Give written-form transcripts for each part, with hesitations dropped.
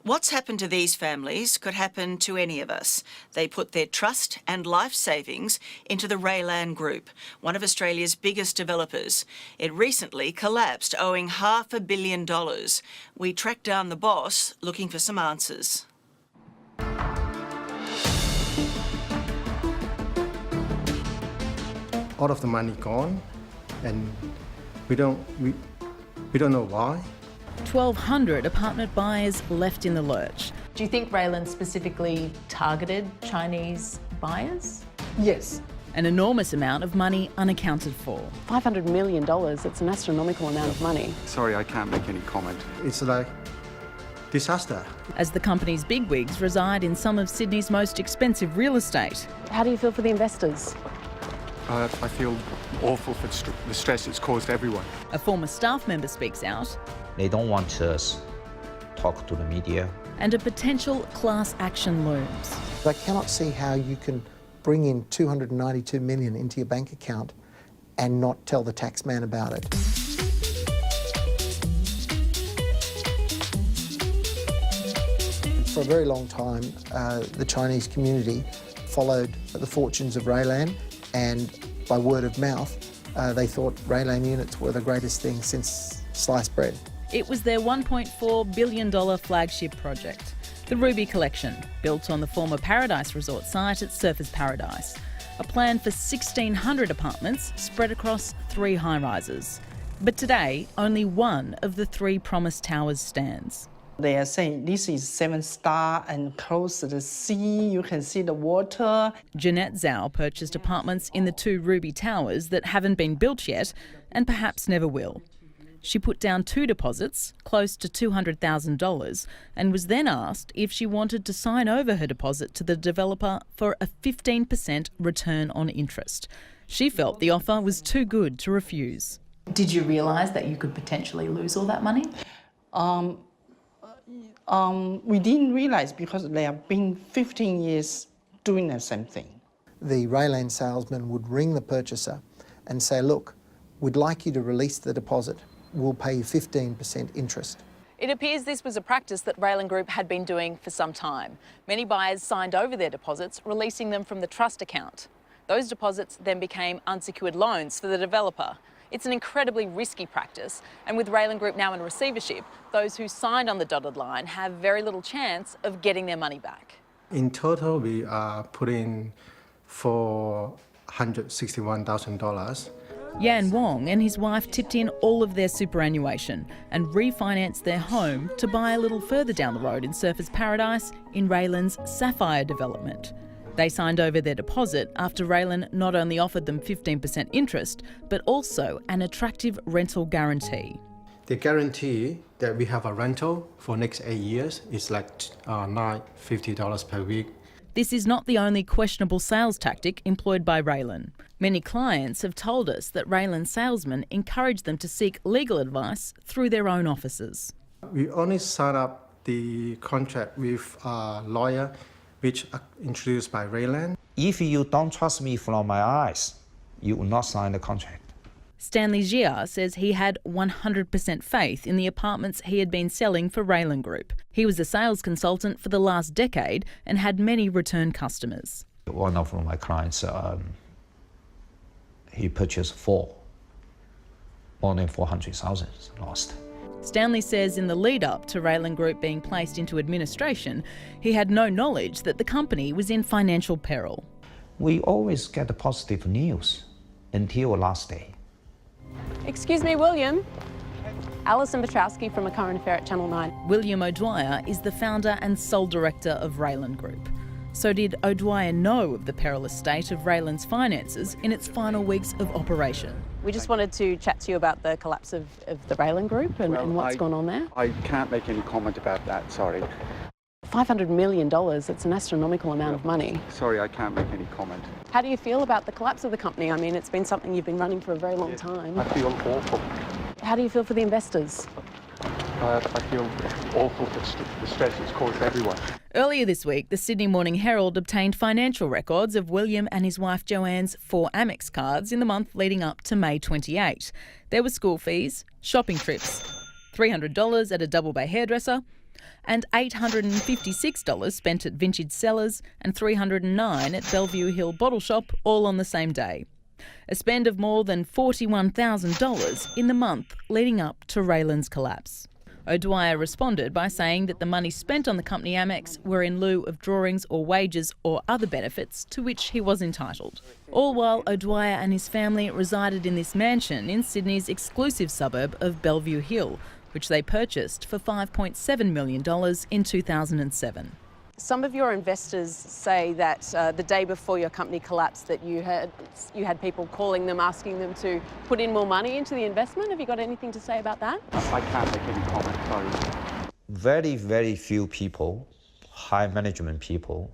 What's happened to these families could happen to any of us. They put their trust and life savings into the Raylan Group, one of Australia's biggest developers. It recently collapsed, owing $500 million. We tracked down the boss looking for some answers. All of the money gone, and we don't know why. 1,200 apartment buyers left in the lurch. Do you think Raylan specifically targeted Chinese buyers? Yes. An enormous amount of money unaccounted for. $500 million, it's an astronomical amount of money. Sorry, I can't make any comment. It's like disaster. As the company's bigwigs reside in some of Sydney's most expensive real estate. How do you feel for the investors? I feel awful for the stress it's caused everyone. A former staff member speaks out. They don't want us to talk to the media. And a potential class action looms. I cannot see how you can bring in $292 million into your bank account and not tell the tax man about it. For a very long time, the Chinese community followed the fortunes of Raylan, and by word of mouth, they thought Raylan units were the greatest thing since sliced bread. It was their $1.4 billion flagship project, the Ruby Collection, built on the former Paradise Resort site at Surfers Paradise. A plan for 1,600 apartments spread across 3 high-rises. But today, only one of the 3 promised towers stands. They are saying this is 7-star and close to the sea, you can see the water. Jeanette Zhao purchased apartments in the 2 Ruby Towers that haven't been built yet and perhaps never will. She put down 2 deposits, close to $200,000, and was then asked if she wanted to sign over her deposit to the developer for a 15% return on interest. She felt the offer was too good to refuse. Did you realise that you could potentially lose all that money? We didn't realise because they have been 15 years doing the same thing. The Raylan salesman would ring the purchaser and say, look, we'd like you to release the deposit. We'll pay you 15% interest. It appears this was a practice that Raylan Group had been doing for some time. Many buyers signed over their deposits, releasing them from the trust account. Those deposits then became unsecured loans for the developer. It's an incredibly risky practice, and with Raylan Group now in receivership, those who signed on the dotted line have very little chance of getting their money back. In total, we are putting $461,000. Yan Wong and his wife tipped in all of their superannuation and refinanced their home to buy a little further down the road in Surfers Paradise in Raylan's Sapphire development. They signed over their deposit after Raylan not only offered them 15% interest, but also an attractive rental guarantee. The guarantee that we have a rental for next 8 years is like $950 per week. This is not the only questionable sales tactic employed by Raylan. Many clients have told us that Raylan salesmen encourage them to seek legal advice through their own offices. We only sign up the contract with a lawyer which are introduced by Raylan. If you don't trust me from my eyes, you will not sign the contract. Stanley Gia says he had 100% faith in the apartments he had been selling for Raylan Group. He was a sales consultant for the last decade and had many return customers. One of my clients, he purchased 4, more than 400,000 lost. Stanley says in the lead-up to Raylan Group being placed into administration, he had no knowledge that the company was in financial peril. We always get the positive news until last day. Excuse me, William. Alison Petrowski from A Current Affair at Channel 9. William ODwyer is the founder and sole director of Raylan Group. So did ODwyer know of the perilous state of Raylan's finances in its final weeks of operation? We just wanted to chat to you about the collapse of the Raylan Group and what's gone on there. I can't make any comment about that, sorry. $500 million, it's an astronomical amount of money. Sorry, I can't make any comment. How do you feel about the collapse of the company? I mean, it's been something you've been running for a very long time. I feel awful. How do you feel for the investors? I feel awful for the stress it's caused everyone. Earlier this week, the Sydney Morning Herald obtained financial records of William and his wife Joanne's 4 Amex cards in the month leading up to May 28. There were school fees, shopping trips, $300 at a double bay hairdresser, and $856 spent at Vintage Cellars and $309 at Bellevue Hill Bottle Shop, all on the same day. A spend of more than $41,000 in the month leading up to Raylan's collapse. ODwyer responded by saying that the money spent on the company Amex were in lieu of drawings or wages or other benefits to which he was entitled. All while ODwyer and his family resided in this mansion in Sydney's exclusive suburb of Bellevue Hill, which they purchased for $5.7 million in 2007. Some of your investors say that the day before your company collapsed that you had people calling them, asking them to put in more money into the investment. Have you got anything to say about that? I can't make any comment, sorry. Very, very few people, high management people,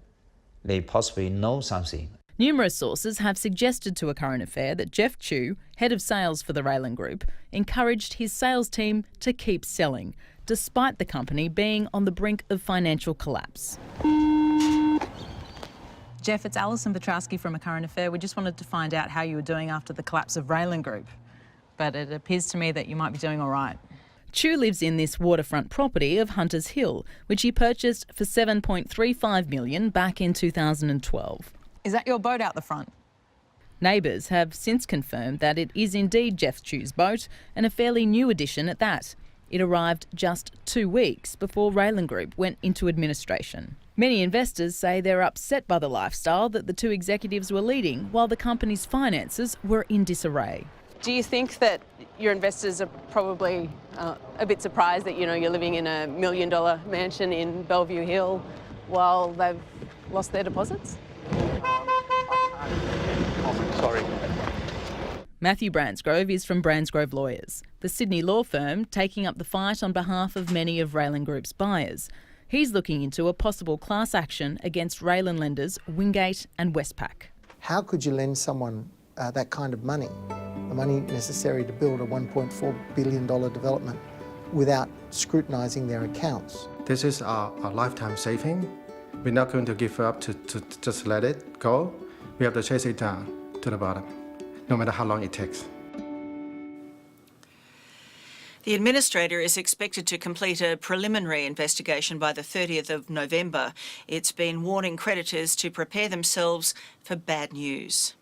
they possibly know something. Numerous sources have suggested to A Current Affair that Jeff Chu, head of sales for the Raylan Group, encouraged his sales team to keep selling, despite the company being on the brink of financial collapse. Jeff, it's Alison Petrowski from A Current Affair. We just wanted to find out how you were doing after the collapse of Raylan Group, but it appears to me that you might be doing all right. Chu lives in this waterfront property of Hunters Hill, which he purchased for $7.35 million back in 2012. Is that your boat out the front? Neighbours have since confirmed that it is indeed Jeff Chu's boat, and a fairly new addition at that. It arrived just 2 weeks before Raylan Group went into administration. Many investors say they're upset by the lifestyle that the two executives were leading while the company's finances were in disarray. Do you think that your investors are probably a bit surprised that you're living in a $1 million mansion in Bellevue Hill while they've lost their deposits? Sorry. Matthew Bransgrove is from Bransgrove Lawyers, the Sydney law firm taking up the fight on behalf of many of Raylan Group's buyers. He's looking into a possible class action against Raylan lenders Wingate and Westpac. How could you lend someone that kind of money, the money necessary to build a $1.4 billion development, without scrutinising their accounts? This is our lifetime saving. We're not going to give up to just let it go. We have to chase it down to the bottom, no matter how long it takes. The administrator is expected to complete a preliminary investigation by the 30th of November. It's been warning creditors to prepare themselves for bad news.